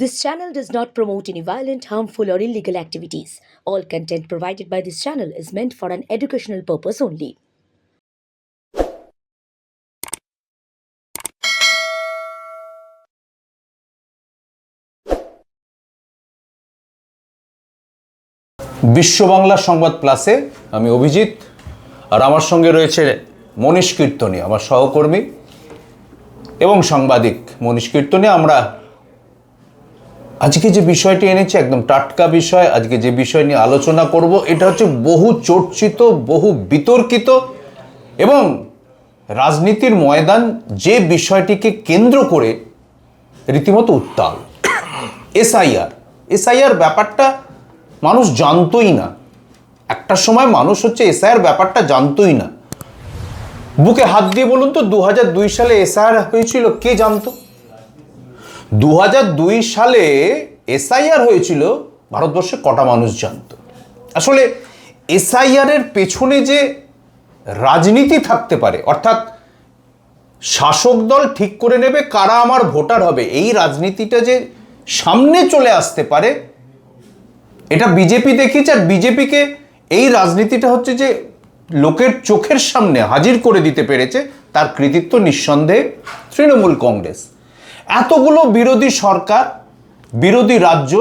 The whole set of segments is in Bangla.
This channel does not promote any violent, harmful, or illegal activities. All content provided by this channel is meant for an educational purpose only. বিশ্ব বাংলা সংবাদ প্লাসে আমি অভিজিৎ আর আমার সঙ্গে রয়েছে মনীষ কীর্তনী, আমার সহকর্মী এবং সাংবাদিক মনীষ কীর্তনী। আমরা আজকে যে বিষয়টি এনেছি একদম টাটকা বিষয়। আজকে যে বিষয় নিয়ে আলোচনা করব এটা হচ্ছে বহু চর্চিত, বহু বিতর্কিত এবং রাজনীতির ময়দান যে বিষয়টিকে কেন্দ্র করে রীতিমতো উত্তাল। এসআইআর ব্যাপারটা মানুষ জানতোই না। একটা সময় মানুষ হচ্ছে এসআইআর ব্যাপারটা জানতোই না। বুকে হাত দিয়ে বলুন তো 2002 সালে এসআইআর হয়েছিল, কে জানতো? 2002 সালে এসআইআর হয়েছিল, ভারতবর্ষে কটা মানুষ জানতো? আসলে এসআইআর এর পেছনে যে রাজনীতি থাকতে পারে, অর্থাৎ শাসক দল ঠিক করে নেবে কারা আমার ভোটার হবে, এই রাজনীতিটা যে সামনে চলে আসতে পারে এটা বিজেপি দেখিয়েছে। আর বিজেপিকে এই রাজনীতিটা হচ্ছে যে লোকের চোখের সামনে হাজির করে দিতে পেরেছে, তার কৃতিত্ব নিঃসন্দেহে তৃণমূল কংগ্রেস। এতগুলো বিরোধী সরকার, বিরোধী রাজ্য,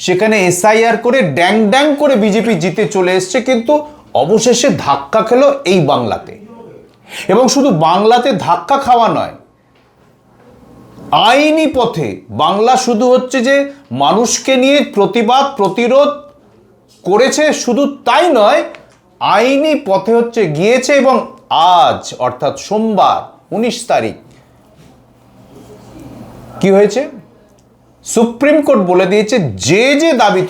সেখানে এসআইআর করে ড্যাং ড্যাং করে বিজেপি জিতে চলে এসছে, কিন্তু অবশেষে ধাক্কা খেলো এই বাংলাতে। এবং শুধু বাংলাতে ধাক্কা খাওয়া নয়, আইনি পথে বাংলা শুধু হচ্ছে যে মানুষকে নিয়ে প্রতিবাদ প্রতিরোধ করেছে, শুধু তাই নয়, আইনি পথে হচ্ছে গিয়েছে। এবং আজ অর্থাৎ সোমবার 19 তারিখ কি হয়েছে? সুপ্রিম কোর্ট বলে দিয়েছে যে দাবি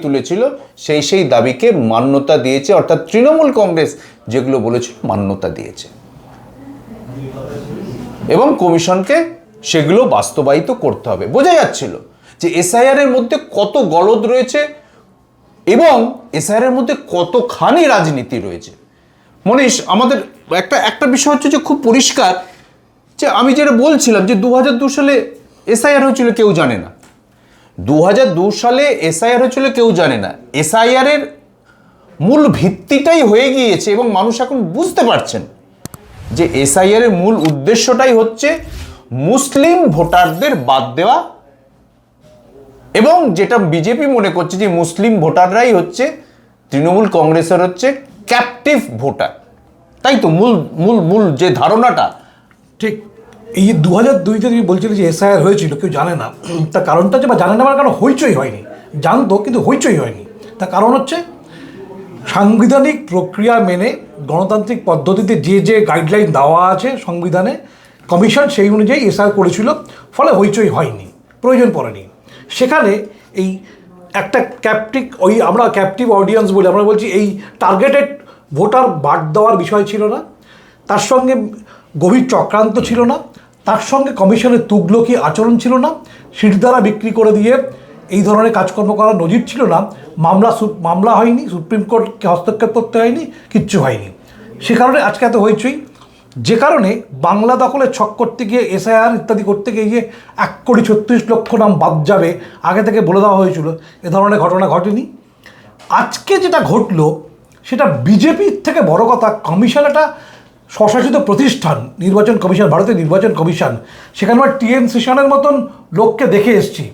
তুলেছিল সেই দাবিকে মান্যতা দিয়েছে, অর্থাৎ তৃণমূল কংগ্রেস যেগুলো বলেছিল মান্যতা দিয়েছে এবং কমিশনকে সেগুলো বাস্তবায়িত করতে হবে। বোঝা যাচ্ছিল যে এসআইআর এর মধ্যে কত গলদ রয়েছে এবং এসআইআর এর মধ্যে কতখানি রাজনীতি রয়েছে। মনীষ, আমাদের একটা বিষয় হচ্ছে যে খুব পরিষ্কার যে আমি যেটা বলছিলাম যে 2002 সালে এসআইআর হয়েছিল, কেউ জানে না। 2002 সালে এসআইআর হয়েছিল, কেউ জানে না। এসআইআর এর মূল ভিত্তিটাই হয়ে গিয়েছে এবং মানুষ এখন বুঝতে পারছেন যে এসআইআর এর মূল উদ্দেশ্যটাই হচ্ছে মুসলিম ভোটারদের বাদ দেওয়া, এবং যেটা বিজেপি মনে করছে যে মুসলিম ভোটাররাই হচ্ছে তৃণমূল কংগ্রেসের হচ্ছে ক্যাপটিভ ভোটার। তাই তো মূল যে ধারণাটা ঠিক। এই 2002-তে তুমি বলছিলে যে এসআইআর হয়েছিল, কেউ জানে না। তার কারণটা হচ্ছে, বা জানে না আমার কারণ হইচই হয়নি, জানতো কিন্তু হইচই হয়নি। তার কারণ হচ্ছে সাংবিধানিক প্রক্রিয়া মেনে গণতান্ত্রিক পদ্ধতিতে যে গাইডলাইন দেওয়া আছে সংবিধানে, কমিশন সেই অনুযায়ী এসআইআর করেছিল, ফলে হইচই হয়নি, প্রয়োজন পড়েনি। সেখানে এই একটা আমরা ক্যাপটিভ অডিয়েন্স বলে আমরা বলছি, এই টার্গেটেড ভোটার বাদ দেওয়ার বিষয় ছিল না, তার সঙ্গে গভীর চক্রান্ত ছিল না, তার সঙ্গে কমিশনের তুগলকি আচরণ ছিল না, শিরদাঁড়া বিক্রি করে দিয়ে এই ধরনের কাজকর্ম করার নজির ছিল না, মামলা হয়নি, সুপ্রিম কোর্টকে হস্তক্ষেপ করতে হয়নি, কিচ্ছু হয়নি। সে কারণে আজকে এত হইচই। যে কারণে বাংলা দখলে ছক করতে গিয়ে, এসআইআর ইত্যাদি করতে গিয়ে 1,36,00,000 নাম বাদ যাবে আগে থেকে বলে দেওয়া হয়েছিল, এ ধরনের ঘটনা ঘটেনি। আজকে যেটা ঘটলো সেটা বিজেপির থেকে বড় কথা, কমিশন একটা স্বশাসিত প্রতিষ্ঠান, নির্বাচন কমিশন, ভারতের নির্বাচন কমিশন, সেখানে আমরা টিএন সেশনের মতন লোককে দেখে এসেছি,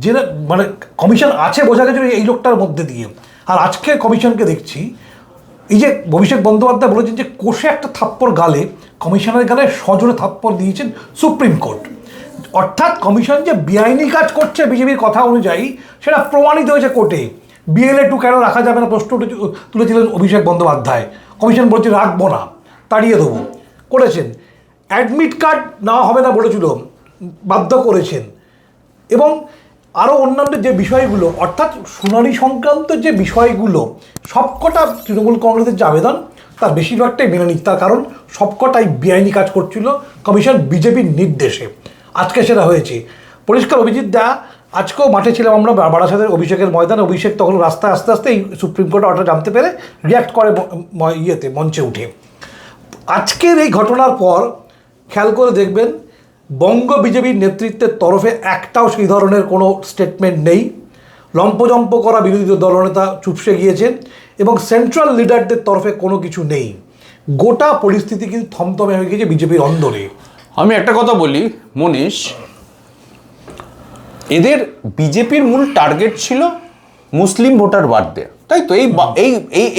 যে মানে কমিশন আছে বোঝা গেছিল এই লোকটার মধ্যে দিয়ে। আর আজকে কমিশনকে দেখছি, এই যে অভিষেক বন্দ্যোপাধ্যায় বলেছেন যে কষে একটা থাপ্পড় গালে, কমিশনের গালে সজোরে থাপ্পড় দিয়েছেন সুপ্রিম কোর্ট। অর্থাৎ কমিশন যে বেআইনি কাজ করছে বিজেপির কথা অনুযায়ী, সেটা প্রমাণিত হয়েছে কোর্টে। BLA 2 কেন রাখা যাবে না প্রশ্ন তুলেছিলেন অভিষেক বন্দ্যোপাধ্যায়, কমিশন বলছে রাখবো না, তাড়িয়ে দেবো, করেছেন। অ্যাডমিট কার্ড নেওয়া হবে না বলেছিল, বাধ্য করেছেন। এবং আরও অন্যান্য যে বিষয়গুলো, অর্থাৎ শুনানি সংক্রান্ত যে বিষয়গুলো, সবকটা তৃণমূল কংগ্রেসের যে আবেদন তার বেশিরভাগটাই মেনে নিচ্ছে। তার কারণ সবকটাই বেআইনি কাজ করছিল কমিশন বিজেপির নির্দেশে। আজকে সেটা হয়েছে পরিষ্কার। অভিজিৎ দা, আজকেও মাঠে ছিলাম আমরা বারাসাতের অভিষেকের ময়দানে। অভিষেক তখন রাস্তায় আস্তে আস্তে এই সুপ্রিম কোর্টের অর্ডার জানতে পেরে রিয়াক্ট করে মঞ্চে উঠে। আজকের এই ঘটনার পর খেয়াল করে দেখবেন বঙ্গ বিজেপির নেতৃত্বের তরফে একটাও সেই ধরনের কোনো স্টেটমেন্ট নেই। লম্পজম্প করা বিরোধী দলনেতা চুপসে গিয়েছেন এবং সেন্ট্রাল লিডারদের তরফে কোনো কিছু নেই। গোটা পরিস্থিতি কিন্তু থমথমে হয়ে গিয়েছে বিজেপির অন্দরে। আমি একটা কথা বলি মনীষ, এদের বিজেপির মূল টার্গেট ছিল মুসলিম ভোটার বাদ দেয়া, তাই তো?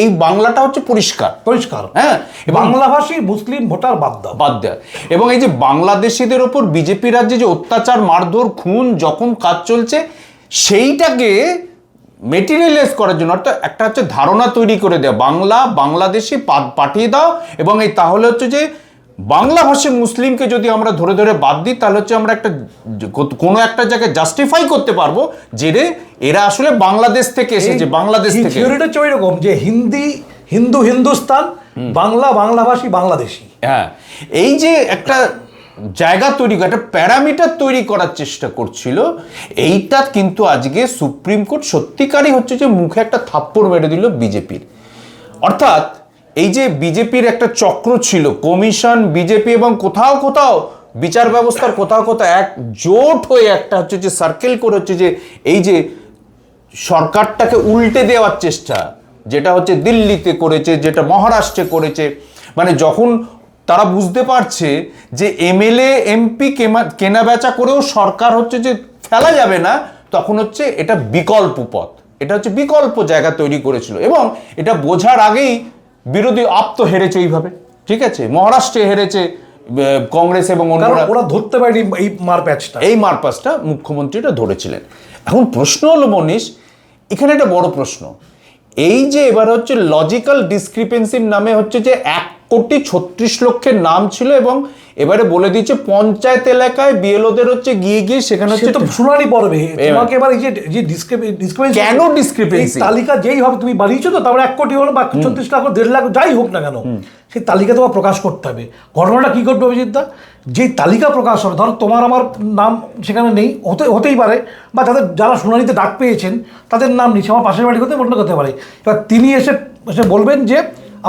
এই বাংলাটা হচ্ছে পরিষ্কার পরিষ্কার, হ্যাঁ, বাংলাভাষী মুসলিম ভোটার বাদ দেয়া। এবং এই যে বাংলাদেশিদের ওপর বিজেপি রাজ্যে যে অত্যাচার, মারধর, খুন, যখন কাজ চলছে, সেইটাকে মেটেরিয়ালাইজ করার জন্য, অর্থাৎ একটা হচ্ছে ধারণা তৈরি করে দেওয়া, বাংলাদেশি পাঠিয়ে দাও, এবং এই তাহলে হচ্ছে যে বাংলাভাষী মুসলিমকে যদি আমরা ধরে ধরে বাদ দিই, তাহলে হচ্ছে আমরা একটা কোনো একটা জায়গায় জাস্টিফাই করতে পারবো যে এরা আসলে বাংলাদেশ থেকে এসেছে, বাংলাদেশ থেকে। থিওরিটা হচ্ছে ওইরকম যে হিন্দুস্তান, বাংলাভাষী বাংলাদেশি। হ্যাঁ, এই যে একটা জায়গা তৈরি করে, একটা প্যারামিটার তৈরি করার চেষ্টা করছিল, এইটা কিন্তু আজকে সুপ্রিম কোর্ট সত্যিকারই হচ্ছে যে মুখে একটা থাপ্পড় মেরে দিল বিজেপির। অর্থাৎ এই যে বিজেপির একটা চক্র ছিল, কমিশন, বিজেপি এবং কোথাও কোথাও বিচার ব্যবস্থার কোথাও কোথাও এক জোট হয়ে একটা হচ্ছে যে সার্কেল করে হচ্ছে যে এই যে সরকারটাকে উল্টে দেওয়ার চেষ্টা, যেটা হচ্ছে দিল্লিতে করেছে, যেটা মহারাষ্ট্রে করেছে। মানে যখন তারা বুঝতে পারছে যে এমএলএ এমপি কেনা বেচা করেও সরকার হচ্ছে যে ফেলা যাবে না, তখন হচ্ছে এটা বিকল্প পথ, এটা হচ্ছে বিকল্প জায়গা তৈরি করেছিল। এবং এটা বোঝার আগেই বিরোধী আপ তো হেরেছে এইভাবে, ঠিক আছে? মহারাষ্ট্রে হেরেছে কংগ্রেস এবং অন্যরা, ওরা ধরতে পারেনি এই মারপ্যাচটা মুখ্যমন্ত্রীটা ধরেছিলেন। এখন প্রশ্ন হলো মনীষ, এখানে একটা বড় প্রশ্ন, এই যে এবার হচ্ছে লজিক্যাল ডিসক্রিপেন্সির নামে হচ্ছে যে 1,36,00,000 নাম ছিল, এবং এবারে বলে দিচ্ছে পঞ্চায়েত এলাকায় বিএলওদের হচ্ছে গিয়ে সেখানে হচ্ছে শুনানি পড়বে। তোমাকে এবার এই যে ডিসক্রিপেন্সি, কেন ডিসক্রিপেন্সি তালিকা যেই হবে, তুমি বাড়িয়েছো তো, তারপরে 1 কোটি হলো বা 36 লাখ, 1.5 লাখ, যাই হোক না কেন, সেই তালিকা তোমার প্রকাশ করতে হবে। ঘটনাটা কি করবে অভিজিৎদা, যেই তালিকা প্রকাশ হবে, ধরো তোমার আমার নাম সেখানে নেই, হতেই পারে, বা যারা শুনানিতে ডাক পেয়েছেন তাদের নাম নেই, আমার পাশের বাড়ি হতে করতে পারে। এবার তিনি এসে বলবেন যে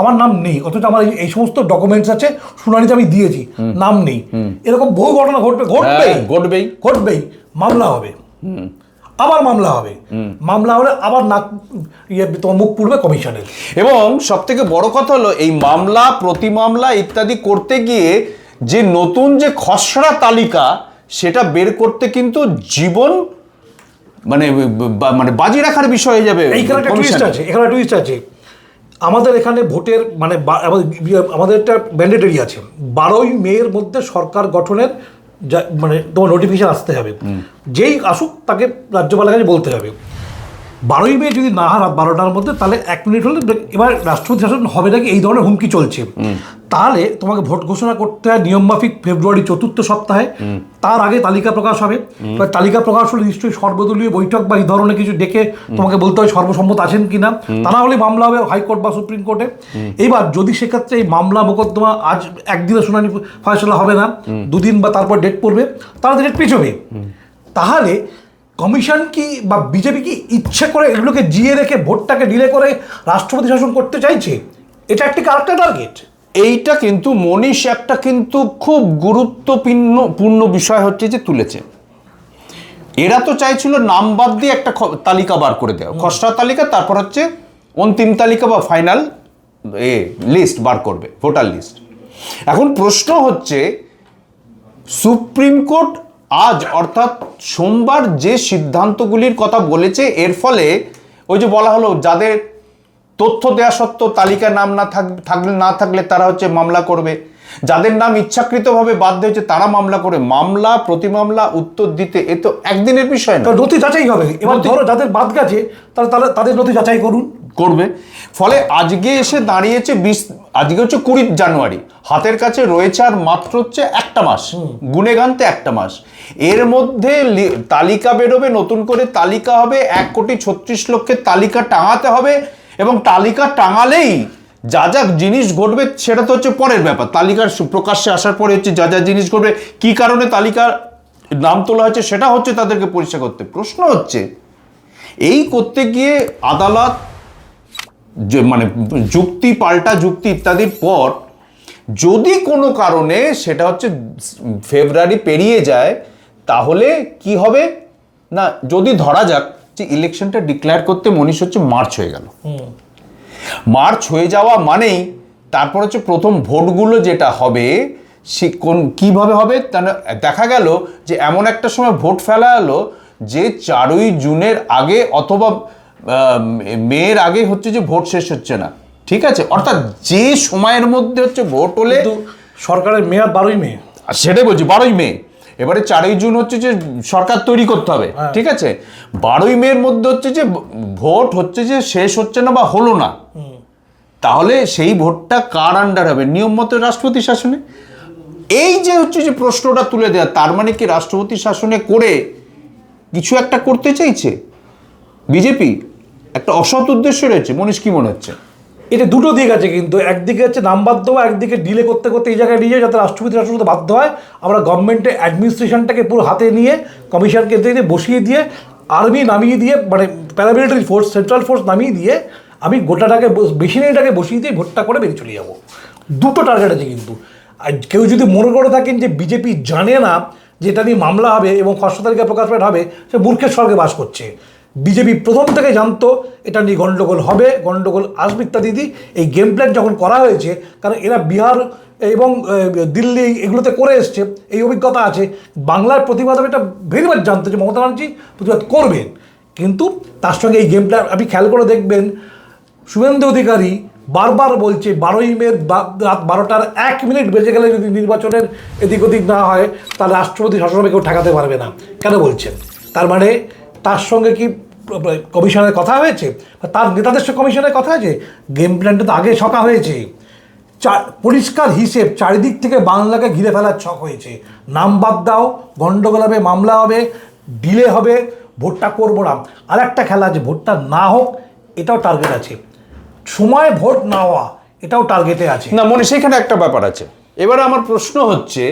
আমার নাম নেই, অথচ আমার এই সমস্ত ডকুমেন্টস আছে, শুনানিতে আমি দিয়েছি, নাম নেই। এরকম বহু ঘটনা ঘটবেই। মামলা হবে, আবার মামলা হলে আবার তোমার মুখ পুড়বে কমিশনের। এবং সব থেকে বড় কথা হলো, এই মামলা, প্রতি মামলা ইত্যাদি করতে গিয়ে যে নতুন যে খসড়া তালিকা, সেটা বের করতে কিন্তু জীবন মানে বাজি রাখার বিষয় হয়ে যাবে। এখানে একটা টুইস্ট আছে। আমাদের এখানে ভোটের আমাদের একটা ম্যান্ডেটরি আছে, 12ই মের মধ্যে সরকার গঠনের তোমার নোটিফিকেশন আসতে হবে। যেই আসুক তাকে রাজ্যপালের কাছে বলতে হবে। 12ই মে যদি না হয় রাত 12টার মধ্যে, তাহলে 1 মিনিট হলে এবার রাষ্ট্রপতি শাসন হবে নাকি, এই ধরনের হুমকি চলছে। তাহলে তোমাকে ভোট ঘোষণা করতে হয় নিয়মমাফিক ফেব্রুয়ারি 4র্থ সপ্তাহে, তার আগে তালিকা প্রকাশ হবে। এবার তালিকা প্রকাশ হলে নিশ্চয়ই সর্বদলীয় বৈঠক বা এই ধরনের কিছু ডেকে তোমাকে বলতে হয় সর্বসম্মত আছেন কিনা, তা না হলে মামলা হবে হাইকোর্ট বা সুপ্রিম কোর্টে। এইবার যদি সেক্ষেত্রে এই মামলা মোকদ্দমা আজ একদিনে শুনানি ফয়সলা হবে না, 2 দিন বা তারপর ডেট পড়বে, তারা ডেট পেছবে, তাহলে কমিশন কি বা বিজেপি কি ইচ্ছে করে এগুলোকে জিয়ে রেখে ভোটটাকে ডিলে করে রাষ্ট্রপতি শাসন করতে চাইছে? এটা একটি আরেকটা টার্গেট। এইটা কিন্তু মনীষ একটা কিন্তু খুব গুরুত্বপূর্ণ বিষয় হচ্ছে যে তুলেছে। এরা তো চাইছিল নাম বাদ দিয়ে একটা তালিকা বার করে দেওয়া, খসড়া তালিকা, তারপর হচ্ছে অন্তিম তালিকা বা ফাইনাল লিস্ট বার করবে, ভোটার লিস্ট। এখন প্রশ্ন হচ্ছে, সুপ্রিম কোর্ট আজ অর্থাৎ সোমবার যে সিদ্ধান্তগুলির কথা বলেছে, এর ফলে ওই যে বলা হলো, যাদের তথ্য দেওয়া সত্ত্বেও তালিকা নাম না থাকলে তারা হচ্ছে মামলা করবে, যাদের নাম ইচ্ছাকৃতভাবে বাদ হয়েছে তারা মামলা করে, মামলা প্রতি মামলা উত্তর দিতে এ তো একদিনের বিষয় না, নথি যাচাই হবে। এবার ধরো যাদের বাদ গেছে তাদের নথি যাচাই করবে। ফলে আজকে এসে দাঁড়িয়েছে আজকে হচ্ছে 20 জানুয়ারি, হাতের কাছে রয়েছে আর মাত্র হচ্ছে 1 মাস, গুনে গানতে 1 মাস। এর মধ্যে তালিকা বেরোবে, নতুন করে তালিকা হবে, 1,36,00,000 তালিকা টাঙাতে হবে, এবং তালিকা টাঙালেই যা যা জিনিস ঘটবে সেটা তো হচ্ছে পরের ব্যাপার। তালিকার প্রকাশ্যে আসার পরে হচ্ছে যা যা জিনিস ঘটবে, কি কারণে তালিকার নাম তোলা হচ্ছে সেটা হচ্ছে তাদেরকে পরিষ্কার করতে। প্রশ্ন হচ্ছে, এই করতে গিয়ে আদালত যুক্তি, পাল্টা যুক্তি ইত্যাদির পর যদি কোনো কারণে সেটা হচ্ছে ফেব্রুয়ারি পেরিয়ে যায়, তাহলে কি হবে না, যদি ধরা যাক যে ইলেকশনটা ডিক্লেয়ার করতে মনীষ হচ্ছে মার্চ হয়ে গেল, মার্চ হয়ে যাওয়া মানেই তারপর হচ্ছে প্রথম ভোটগুলো যেটা হবে সে কিভাবে হবে, তাহলে দেখা গেল যে এমন একটা সময় ভোট ফেলা হলো যে 4ই জুনের আগে অথবা মেয়ের আগে হচ্ছে যে ভোট শেষ হচ্ছে না, ঠিক আছে, অর্থাৎ যে সময়ের মধ্যে হচ্ছে ভোট হলে কিন্তু সরকারের মেয়াদ 12ই মে। সেটাই বলছি, 12ই মে। এবারে 4ই জুন হচ্ছে যে সরকার তৈরি করতে হবে, ঠিক আছে, 12ই মের মধ্যে হচ্ছে যে ভোট হচ্ছে যে শেষ হচ্ছে না বা হলো না, তাহলে সেই ভোটটা কার আন্ডার হবে, নিয়ম মতো রাষ্ট্রপতি শাসনে। এই যে হচ্ছে যে প্রশ্নটা তুলে দেওয়া, তার মানে কি রাষ্ট্রপতি শাসনে করে কিছু একটা করতে চাইছে বিজেপি, একটা অসৎ উদ্দেশ্য রয়েছে? মনীষ, কি মনে হচ্ছে? এটা দুটো দিক আছে, কিন্তু একদিকে হচ্ছে নামবাদ দেওয়া, একদিকে ডিলে করতে করতে এই জায়গায় নিয়ে যায় যাতে রাষ্ট্রপতি রাষ্ট্রপতি বাধ্য হয়। আমরা গভর্নমেন্টের অ্যাডমিনিস্ট্রেশনটাকে পুরো হাতে নিয়ে কমিশনকে দিয়ে বসিয়ে দিয়ে আর্মি নামিয়ে দিয়ে, মানে প্যারামিলিটারি ফোর্স, সেন্ট্রাল ফোর্স নামিয়ে দিয়ে আমি গোটাটাকে মেশিনারিটাকে বসিয়ে দিয়ে ভোটটা করে বেরিয়ে চলে যাবো। দুটো টার্গেট আছে কিন্তু। আর কেউ যদি মনে করে থাকেন যে বিজেপি জানে না যে এটা নিয়ে মামলা হবে এবং 1 তারিখে প্রকাশমেন্ট হবে, সে মূর্খের স্বর্গে বাস করছে। বিজেপি প্রথম থেকে জানতো এটা নিয়ে গণ্ডগোল হবে, গণ্ডগোল আসবে ইত্যাদি। এই গেম প্ল্যান যখন করা হয়েছে, কারণ এরা বিহার এবং দিল্লি এগুলোতে করে এসছে, এই অভিজ্ঞতা আছে, বাংলার প্রতিবাদ এটা ভেরি মাচ জানতো যে মমতা ব্যানার্জি প্রতিবাদ করবেন। কিন্তু তার সঙ্গে এই গেম প্ল্যান আপনি খেয়াল করে দেখবেন, শুভেন্দু অধিকারী বারবার বলছে 12ই মে রাত 12টার 1 মিনিট বেজে গেলে যদি নির্বাচনের এদিক ওদিক না হয়, তাহলে রাষ্ট্রপতি শাসনে কেউ ঠেকাতে পারবে না। কেন বলছেন? তার মানে তার সঙ্গে কি কমিশনের কথা হয়েছে, তার নেতাদের সঙ্গে কমিশনের কথা হয়েছে? গেম প্ল্যানটা তো আগে ছকা হয়েছে। পরিষ্কার হিসেব, চারিদিক থেকে বাংলাকে ঘিরে ফেলার ছক হয়েছে। নাম বাদ দাও, গণ্ডগোল হবে, মামলা হবে, ডিলে হবে, ভোটটা করবো না। আর একটা খেলা আছে, ভোটটা না হোক, এটাও টার্গেট আছে। সময় ভোট না হওয়া, এটাও টার্গেটে আছে। না মনে, সেখানে একটা ব্যাপার আছে। এবারে আমার প্রশ্ন হচ্ছে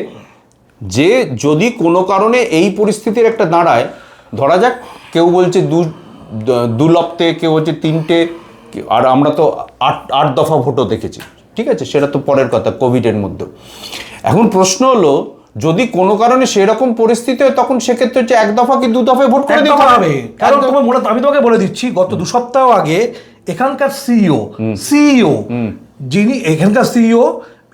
যে যদি কোনো কারণে এই পরিস্থিতির একটা দাঁড়ায়, ধরা যাক কেউ বলছে দু লপ্তে, কেউ হচ্ছে 3টে, আর আমরা তো 8 দফা ভোটও দেখেছি, ঠিক আছে, সেটা তো পরের কথা, কোভিডের মধ্যে। এখন প্রশ্ন হলো, যদি কোনো কারণে সেরকম পরিস্থিতি হয়, তখন সেক্ষেত্রে হচ্ছে 1 দফা কি 2 দফায় ভোট করে দিতে হবে। কারণ তোমার মনে, আমি তোমাকে বলে দিচ্ছি, গত 2 সপ্তাহ আগে এখানকার সিইও যিনি এখানকার সিইও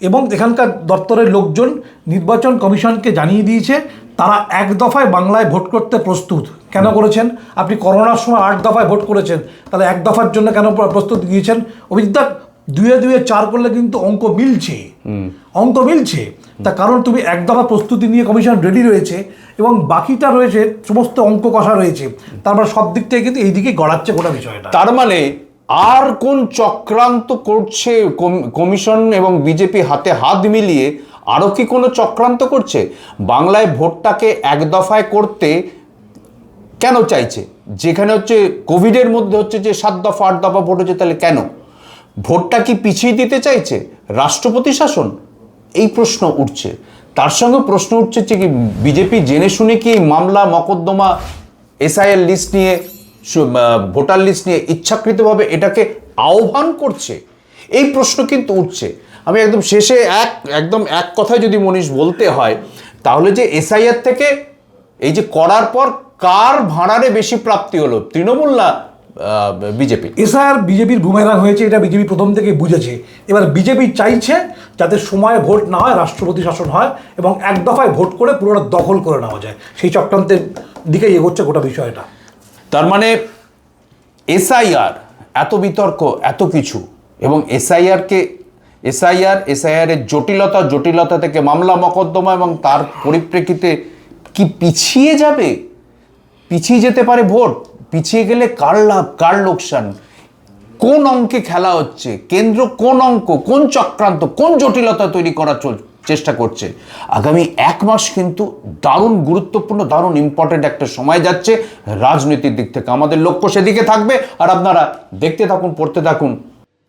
এবং এখানকার দপ্তরের লোকজন নির্বাচন কমিশনকে জানিয়ে দিয়েছে তারা 1 দফায় বাংলায় ভোট করতে প্রস্তুত। কেন করেছেন? আপনি করোনার সময় 8 দফায় ভোট করেছেন, তাহলে 1 দফার জন্য কেন প্রস্তুত গিয়েছেন? অভিজিৎ, 2 4 করলে কিন্তু অঙ্ক মিলছে। তার কারণ তুমি 1 দফা প্রস্তুতি নিয়ে কমিশন রেডি রয়েছে এবং বাকিটা রয়েছে সমস্ত অঙ্ক কষা রয়েছে। তারপর সব দিক থেকে কিন্তু এইদিকে গড়াচ্ছে গোটা বিষয়টা। তার মানে আর কোন চক্রান্ত করছে কমিশন এবং বিজেপি হাতে হাত মিলিয়ে? আরও কি কোনো চক্রান্ত করছে? বাংলায় ভোটটাকে 1 দফায় করতে কেন চাইছে? যেখানে হচ্ছে কোভিডের মধ্যে হচ্ছে যে 7 দফা 8 দফা ভোট হচ্ছে, তাহলে কেন? ভোটটা কি পিছিয়ে দিতে চাইছে? রাষ্ট্রপতি শাসন, এই প্রশ্ন উঠছে। তার সঙ্গে প্রশ্ন উঠছে যে কি বিজেপি জেনে শুনে কি মামলা মকদ্দমা এসআইআর লিস্ট নিয়ে, ভোটার লিস্ট নিয়ে ইচ্ছাকৃতভাবে এটাকে আহ্বান করছে? এই প্রশ্ন কিন্তু উঠছে। আমি একদম শেষে একদম এক কথায় যদি মনীষ বলতে হয়, তাহলে যে এসআইআর থেকে এই যে করার পর কার ভাঁড়ারে বেশি প্রাপ্তি হলো, তৃণমূল না বিজেপি? এসআইআর বিজেপির বুমেরাং হয়েছে, এটা বিজেপি প্রথম থেকে বুঝেছে। এবার বিজেপি চাইছে যাতে সময়ে ভোট না হয়, রাষ্ট্রপতি শাসন হয় এবং 1 দফায় ভোট করে পুরোটা দখল করে নেওয়া যায়। সেই চক্রান্তের দিকে এগোচ্ছে গোটা বিষয়টা। তার মানে এসআইআর এত বিতর্ক, এত কিছু, এবং এসআইআরের জটিলতা থেকে মামলা মকদ্দমা এবং তার পরিপ্রেক্ষিতে কি পিছিয়ে যেতে পারে ভোট? পিছিয়ে গেলে কার লাভ, কার লোকসান? কোন অঙ্কে খেলা হচ্ছে? কেন্দ্র কোন অঙ্ক, কোন চক্রান্ত, কোন জটিলতা তৈরি করার চেষ্টা করছে? আগামী 1 মাস কিন্তু দারুণ গুরুত্বপূর্ণ, দারুণ ইম্পর্টেন্ট একটা সময় যাচ্ছে রাজনৈতিক দিক থেকে। আমাদের লক্ষ্য সেদিকে থাকবে, আর আপনারা দেখতে থাকুন, পড়তে থাকুন।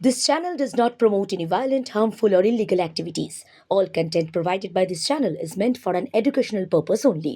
This channel does not promote any violent, harmful, or illegal activities. All content provided by this channel is meant for an educational purpose only.